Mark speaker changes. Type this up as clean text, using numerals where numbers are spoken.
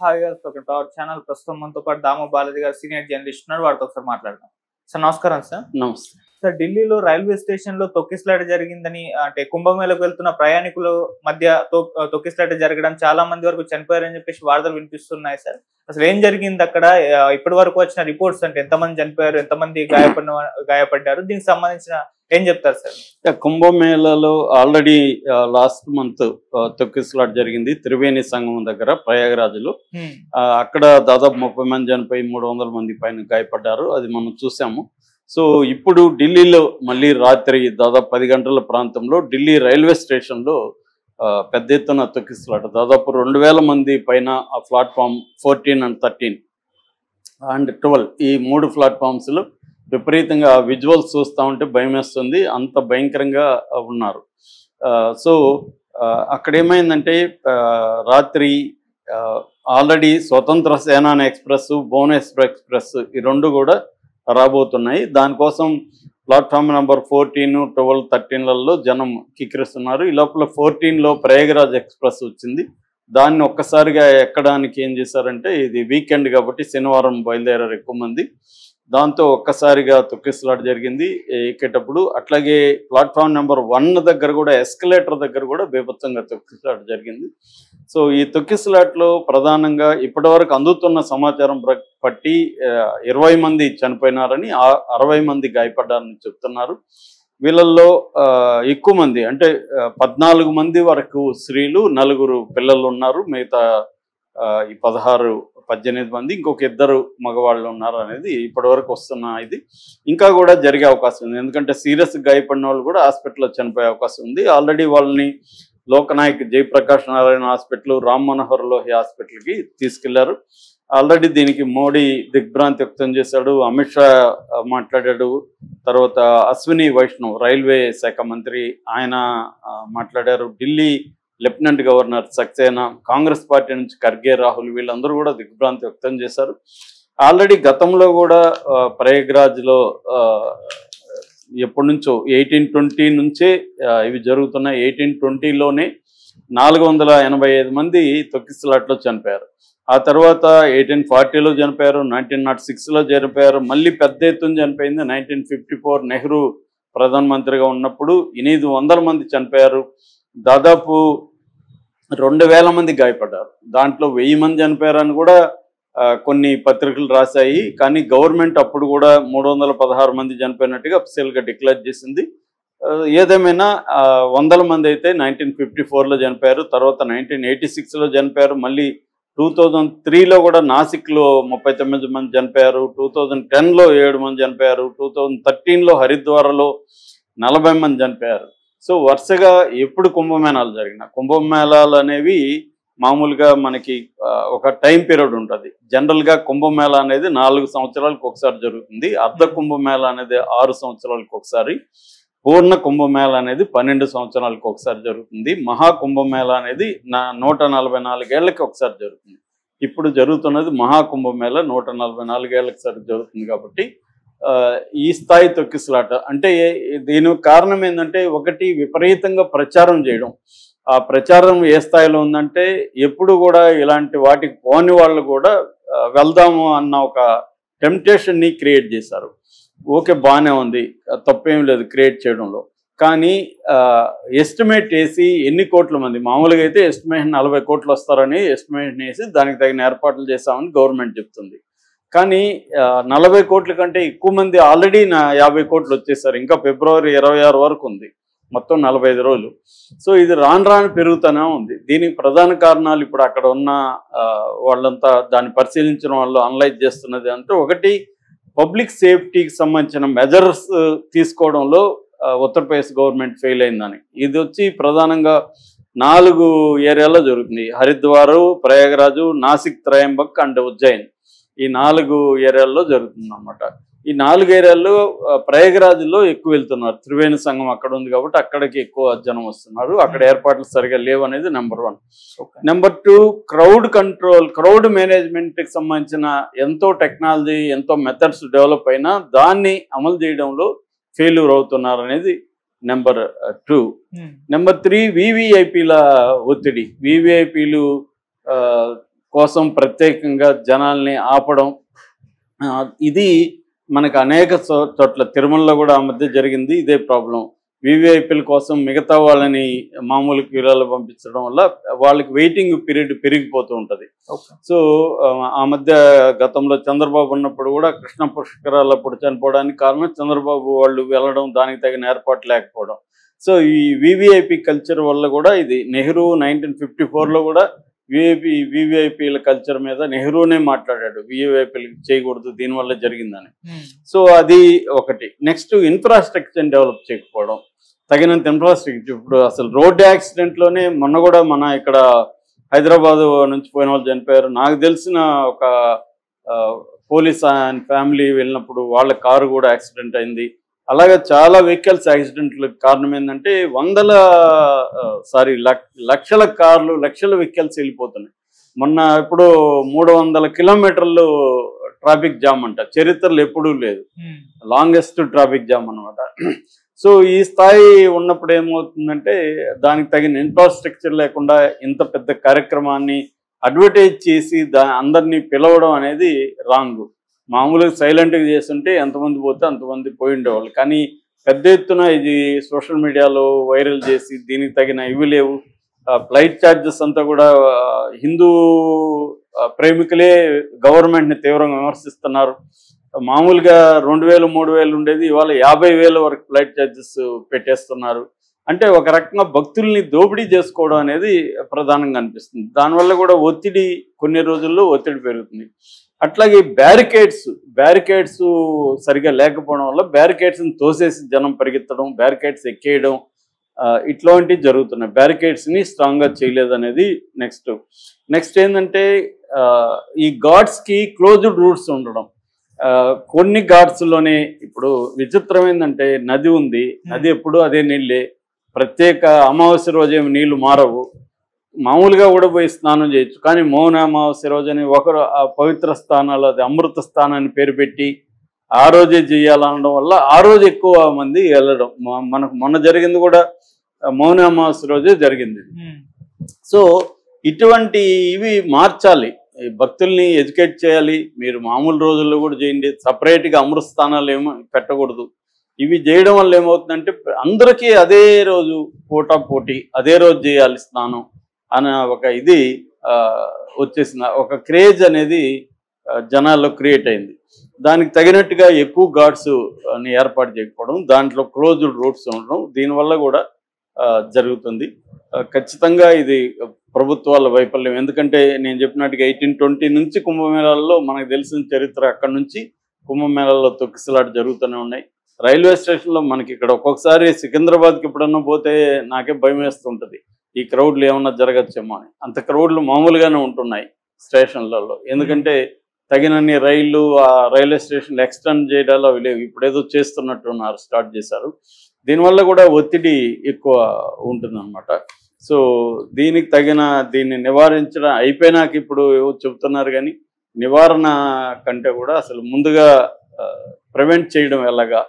Speaker 1: Hi గారు, welcome to our channel. ప్రస్తుతం మనతో పాటు దాము బాలాజీ గారు సీనియర్ జర్నలిస్ట్ ఉన్నారు. వారితో ఒకసారి మాట్లాడదాం. సార్ నమస్కారం. సార్
Speaker 2: నమస్తే.
Speaker 1: సార్, ఢిల్లీలో రైల్వే స్టేషన్ లో తొక్కిసలాట జరిగిందని, అంటే కుంభమేళకు వెళ్తున్న ప్రయాణికుల మధ్య తొక్కిసలాట జరగడం, చాలా మంది వరకు చనిపోయారని చెప్పేసి వార్తలు వినిపిస్తున్నాయి. సార్ అసలు ఏం జరిగింది అక్కడ? ఇప్పటి వరకు వచ్చిన రిపోర్ట్స్ అంటే ఎంతమంది చనిపోయారు, ఎంతమంది గాయపడ్డారు, దీనికి సంబంధించిన ఏం చెప్తారు సార్?
Speaker 2: కుంభమేళలో ఆల్రెడీ లాస్ట్ మంత్ తొక్కిసలాట జరిగింది త్రివేణి సంగమం దగ్గర ప్రయాగరాజ్లో. అక్కడ దాదాపు 30 మంది చనిపోయి 300 మంది పైన గాయపడ్డారు. అది మనం చూసాము. సో ఇప్పుడు ఢిల్లీలో మళ్ళీ రాత్రి దాదాపు 10 గంటల ప్రాంతంలో ఢిల్లీ రైల్వే స్టేషన్లో పెద్ద ఎత్తున తొక్కిసలాట, దాదాపు 2000 మంది పైన ఆ ప్లాట్ఫామ్ 14 and 13 and 12 ఈ 3 ప్లాట్ఫామ్స్లో విపరీతంగా విజువల్స్ చూస్తూ ఉంటే భయం వేస్తుంది. అంత భయంకరంగా ఉన్నారు. సో అక్కడ ఏమైందంటే రాత్రి ఆల్రెడీ స్వతంత్ర సేనాని ఎక్స్ప్రెస్, భువనేశ్వర్ ఎక్స్ప్రెస్ ఈ రెండు కూడా రాబోతున్నాయి. దానికోసం ప్లాట్ఫామ్ నెంబర్ 14, 12, 13లలో జనం కిక్కిరిస్తున్నారు. ఈ లోపల 14లో ప్రయాగరాజ్ ఎక్స్ప్రెస్ వచ్చింది. దాన్ని ఒక్కసారిగా ఎక్కడానికి ఏం చేశారంటే, ఇది వీకెండ్ కాబట్టి శనివారం బయలుదేరారు ఎక్కువ మంది. దాంతో ఒక్కసారిగా తొక్కిసలాట జరిగింది ఎక్కేటప్పుడు. అట్లాగే ప్లాట్ఫామ్ నెంబర్ 1 దగ్గర కూడా, ఎస్కలేటర్ దగ్గర కూడా బీభత్సంగా తొక్కిసలాట జరిగింది. సో ఈ తొక్కిసలాటలో ప్రధానంగా ఇప్పటివరకు అందుతున్న సమాచారం బట్టి 20 మంది చనిపోయినారని, 60 మంది గాయపడ్డారని చెప్తున్నారు. వీళ్ళల్లో ఎక్కువ మంది అంటే 14 మంది వరకు స్త్రీలు, 4 పిల్లలు ఉన్నారు. మిగతా ఈ 16-18 మంది, ఇంకొక 2 మగవాళ్ళు ఉన్నారు అనేది ఇప్పటివరకు వస్తున్న ఇది. ఇంకా కూడా జరిగే అవకాశం ఉంది, ఎందుకంటే సీరియస్ గాయపడిన వాళ్ళు కూడా హాస్పిటల్లో చనిపోయే అవకాశం ఉంది. ఆల్రెడీ వాళ్ళని లోకనాయక్ జయప్రకాష్ నారాయణ హాస్పిటల్, రామ్ మనోహర్ లోహియా హాస్పిటల్కి తీసుకెళ్లారు. ఆల్రెడీ దీనికి మోడీ దిగ్భ్రాంతి వ్యక్తం చేశాడు, అమిత్ షా మాట్లాడాడు, తర్వాత అశ్విని వైష్ణవ్ రైల్వే శాఖ మంత్రి ఆయన మాట్లాడారు, Delhi lieutenant governor Saxena, Congress party నుంచి ఖర్గే, రాహుల్ వీళ్ళందరూ కూడా దిగ్భ్రాంతి వ్యక్తం చేశారు. ఆల్రెడీ గతంలో కూడా ప్రయాగ్రాజ్లో ఎప్పటి నుంచో 1820 నుంచే ఇవి జరుగుతున్నాయి. 1820లోనే 485 మంది తొక్కిసలాట్లో చనిపోయారు. ఆ తర్వాత 1840లో చనిపోయారు, 1906లో చనిపోయారు, మళ్ళీ పెద్ద ఎత్తున చనిపోయింది 1954 నెహ్రూ ప్రధానమంత్రిగా ఉన్నప్పుడు 800 మంది చనిపోయారు. దాదాపు 2000 మంది గాయపడ్డారు. దాంట్లో 1000 మంది చనిపోయారని కూడా కొన్ని పత్రికలు రాశాయి. కానీ గవర్నమెంట్ అప్పుడు కూడా 316 మంది చనిపోయినట్టుగా అఫీషియల్గా డిక్లేర్ చేసింది. ఏదేమైనా 100 మంది అయితే 1954లో చనిపోయారు, తర్వాత 1986లో చనిపోయారు, మళ్ళీ 2003లో కూడా నాసిక్లో 39 మంది చనిపోయారు, 2010లో 7 మంది చనిపోయారు, 2013లో హరిద్వార్లో 40 మంది చనిపోయారు. సో వరుసగా ఎప్పుడు కుంభమేళాలు జరిగిన, కుంభమేళాలు అనేవి మామూలుగా మనకి ఒక టైం పీరియడ్ ఉంటుంది. జనరల్గా కుంభమేళా అనేది 4 సంవత్సరాలకు ఒకసారి జరుగుతుంది, అర్ధ కుంభమేళా అనేది 6 సంవత్సరాలకు ఒకసారి, పూర్ణ కుంభమేళా అనేది 12 సంవత్సరాలకు ఒకసారి జరుగుతుంది, మహాకుంభమేళా అనేది 144 ఏళ్ళకి ఒకసారి జరుగుతుంది. ఇప్పుడు జరుగుతున్నది మహాకుంభమేళా 144 ఏళ్ళకి సారి జరుగుతుంది. కాబట్టి ఈ స్థాయి తొక్కిసలాట అంటే దీనికి కారణం ఏంటంటే, ఒకటి విపరీతంగా ప్రచారం చేయడం. ఆ ప్రచారం ఏ స్థాయిలో ఉందంటే, ఎప్పుడు కూడా ఇలాంటి వాటికి పోని వాళ్ళు కూడా వెళ్దాము అన్న ఒక టెంప్టేషన్ని క్రియేట్ చేశారు. ఓకే, బాగానే ఉంది, తప్పేం లేదు క్రియేట్ చేయడంలో. కానీ ఎస్టిమేట్ వేసి ఎన్ని కోట్ల మంది, మామూలుగా అయితే ఎస్టిమేషన్ 40 కోట్లు వస్తారని ఎస్టిమేషన్ వేసి దానికి తగిన ఏర్పాట్లు చేస్తామని గవర్నమెంట్ చెప్తుంది. కానీ 40 కోట్ల కంటే ఎక్కువ మంది ఆల్రెడీ 50 కోట్లు వచ్చేసారు. ఇంకా ఫిబ్రవరి 26 వరకు ఉంది, మొత్తం 45 రోజులు. సో ఇది రాను రాను పెరుగుతూనే ఉంది. దీనికి ప్రధాన కారణాలు ఇప్పుడు అక్కడ ఉన్న వాళ్ళంతా దాన్ని పరిశీలించిన వాళ్ళు అనలైజ్ చేస్తున్నది అంటే, ఒకటి పబ్లిక్ సేఫ్టీకి సంబంధించిన మెజర్స్ తీసుకోవడంలో ఉత్తరప్రదేశ్ గవర్నమెంట్ ఫెయిల్ అయిందని. ఇది వచ్చి ప్రధానంగా 4 ఏరియాలో జరుగుతుంది: హరిద్వార్, ప్రయాగరాజు, నాసిక్, త్రయంబక్ అండ్ ఉజ్జయిన్. ఈ 4 ఏరియాల్లో జరుగుతుంది అన్నమాట. ఈ 4 ఏరియాల్లో ప్రయాగరాజ్లో ఎక్కువ వెళ్తున్నారు. త్రివేణి సంఘం అక్కడ ఉంది కాబట్టి అక్కడికి ఎక్కువ జనం వస్తున్నారు. అక్కడ ఏర్పాట్లు సరిగా లేవు అనేది number 1. Number 2, crowd control, crowd మేనేజ్మెంట్కి సంబంధించిన ఎంతో టెక్నాలజీ, ఎంతో మెథడ్స్ డెవలప్ అయినా దాన్ని అమలు చేయడంలో ఫెయిల్యూర్ అవుతున్నారు అనేది నెంబర్ 2. నెంబర్ 3, వివిఐపీల ఒత్తిడి. వివిఐపీలు కోసం ప్రత్యేకంగా జనాల్ని ఆపడం, ఇది మనకు అనేక చోట్ల తిరుమలలో కూడా ఆ మధ్య జరిగింది ఇదే ప్రాబ్లం. వివిఐపీల కోసం మిగతా వాళ్ళని మామూలు క్యూరాలు పంపించడం వల్ల వాళ్ళకి వెయిటింగ్ పీరియడ్ పెరిగిపోతూ ఉంటుంది. సో ఆ మధ్య గతంలో చంద్రబాబు ఉన్నప్పుడు కూడా కృష్ణ పుష్కరాలప్పుడు చనిపోవడానికి కారణం చంద్రబాబు వాళ్ళు వెళ్ళడం, దానికి తగిన ఏర్పాటు లేకపోవడం. సో ఈ వివిఐపి కల్చర్ వల్ల కూడా ఇది నెహ్రూ 1954లో కూడా వివిఐపీల కల్చర్ మీద నెహ్రూనే మాట్లాడాడు, వివిఐపీలు చేయకూడదు, దీనివల్ల జరిగిందని. సో అది ఒకటి. నెక్స్ట్ ఇన్ఫ్రాస్ట్రక్చర్ డెవలప్ చేయకపోవడం, తగినంత ఇన్ఫ్రాస్ట్రక్చర్. ఇప్పుడు అసలు రోడ్డు యాక్సిడెంట్లోనే మొన్న కూడా మన ఇక్కడ హైదరాబాద్ నుంచి పోయిన వాళ్ళు చనిపోయారు. నాకు తెలిసిన ఒక పోలీస్ అండ్ ఫ్యామిలీ వెళ్ళినప్పుడు వాళ్ళ కారు కూడా యాక్సిడెంట్ అయింది. అలాగే చాలా వెహికల్స్ యాక్సిడెంట్లకు కారణం ఏంటంటే లక్షల కార్లు, లక్షల వెహికల్స్ వెళ్ళిపోతున్నాయి. మొన్న ఇప్పుడు 300 కిలోమీటర్లు ట్రాఫిక్ జామ్ అంట, చరిత్రలో ఎప్పుడూ లేదు, లాంగెస్ట్ ట్రాఫిక్ జామ్ అనమాట. సో ఈ స్థాయి ఉన్నప్పుడు ఏమవుతుందంటే దానికి తగిన ఇన్ఫ్రాస్ట్రక్చర్ లేకుండా ఇంత పెద్ద కార్యక్రమాన్ని అడ్వర్టైజ్ చేసి అందరినీ పిలవడం అనేది రాంగ్. మామూలుగా సైలెంట్గా చేస్తుంటే ఎంతమంది పోతే అంతమంది పోయి ఉండేవాళ్ళు. కానీ పెద్ద ఎత్తున ఇది సోషల్ మీడియాలో వైరల్ చేసి దీనికి తగిన ఇవి లేవు. ఫ్లైట్ ఛార్జెస్ అంతా కూడా హిందూ ప్రేమికులే గవర్నమెంట్ని తీవ్రంగా విమర్శిస్తున్నారు. మామూలుగా 2000, 3000 ఉండేది ఇవాళ 50,000 వరకు ఫ్లైట్ ఛార్జెస్ పెట్టేస్తున్నారు. అంటే ఒక రకంగా భక్తుల్ని దోపిడీ చేసుకోవడం అనేది ప్రధానంగా అనిపిస్తుంది. దానివల్ల కూడా కొన్ని రోజుల్లో ఒత్తిడి పెరుగుతుంది. అట్లాగే బ్యారికేడ్స్ సరిగా లేకపోవడం వల్ల బ్యారికేడ్స్ని తోసేసి జనం పరిగెత్తడం, బ్యారికేడ్స్ ఎక్కేయడం, ఇట్లాంటివి జరుగుతున్నాయి. బ్యారికేడ్స్ని స్ట్రాంగ్గా చేయలేదనేది నెక్స్ట్ ఏంటంటే ఈ ఘాట్స్కి క్లోజ్డ్ రూట్స్ ఉండడం. కొన్ని ఘాట్స్లోనే ఇప్పుడు విచిత్రం ఏంటంటే నది ఉంది, నది ఎప్పుడు అదే నీళ్ళే, ప్రత్యేక అమావాస్య రోజేమి నీళ్లు మారవు, మామూలుగా కూడా పోయి స్నానం చేయొచ్చు. కానీ మౌన అమావాస్య రోజని ఒకరు ఆ పవిత్ర స్థానాలు, అది అమృత స్థానాన్ని పేరు పెట్టి ఆ రోజే చేయాలనడం వల్ల ఆ రోజు ఎక్కువ మంది వెళ్ళడం. మనకు మొన్న జరిగింది కూడా మౌన అమావాస్య రోజే జరిగింది. సో ఇటువంటి ఇవి మార్చాలి, భక్తుల్ని ఎడ్యుకేట్ చేయాలి. మీరు మామూలు రోజుల్లో కూడా చేయండి, సపరేట్గా అమృత స్థానాలు ఏమో పెట్టకూడదు. ఇవి చేయడం వల్ల ఏమవుతుందంటే అందరికీ అదే రోజు పోటీ అదే రోజు చేయాలి స్నానం అనే ఒక ఇది వచ్చేసిన ఒక క్రేజ్ అనేది జనాల్లో క్రియేట్ అయింది. దానికి తగినట్టుగా ఎక్కువ ఘాట్స్ అని ఏర్పాటు చేయకపోవడం, దాంట్లో క్లోజ్డ్ రూట్స్ ఉండడం, దీనివల్ల కూడా జరుగుతుంది. ఖచ్చితంగా ఇది ప్రభుత్వాల వైఫల్యం. ఎందుకంటే నేను చెప్పినట్టుగా 1820 నుంచి కుంభమేళాల్లో మనకు తెలిసిన చరిత్ర, అక్కడి నుంచి కుంభమేళాల్లో తొక్కిసలాట జరుగుతూనే ఉన్నాయి. రైల్వే స్టేషన్లో మనకి ఇక్కడ ఒక్కొక్కసారి సికింద్రాబాద్కి ఎప్పుడన్నా పోతే నాకే భయం వేస్తుంటుంది, ఈ క్రౌడ్లు ఏమన్నా జరగచ్చేమో అని. అంత క్రౌడ్లు మామూలుగానే ఉంటున్నాయి స్టేషన్లలో. ఎందుకంటే తగినన్ని రైళ్లు ఆ రైల్వే స్టేషన్లు ఎక్స్టెండ్ చేయడాలు అవి లేవు. ఇప్పుడు ఏదో చేస్తున్నట్టున్నారు, స్టార్ట్ చేశారు. దీనివల్ల కూడా ఒత్తిడి ఎక్కువ ఉంటుందన్నమాట. సో దీన్ని నివారించడం అయిపోయినాక ఇప్పుడు చెబుతున్నారు, కానీ నివారణ కంటే కూడా అసలు ముందుగా ప్రివెంట్ చేయడం ఎలాగా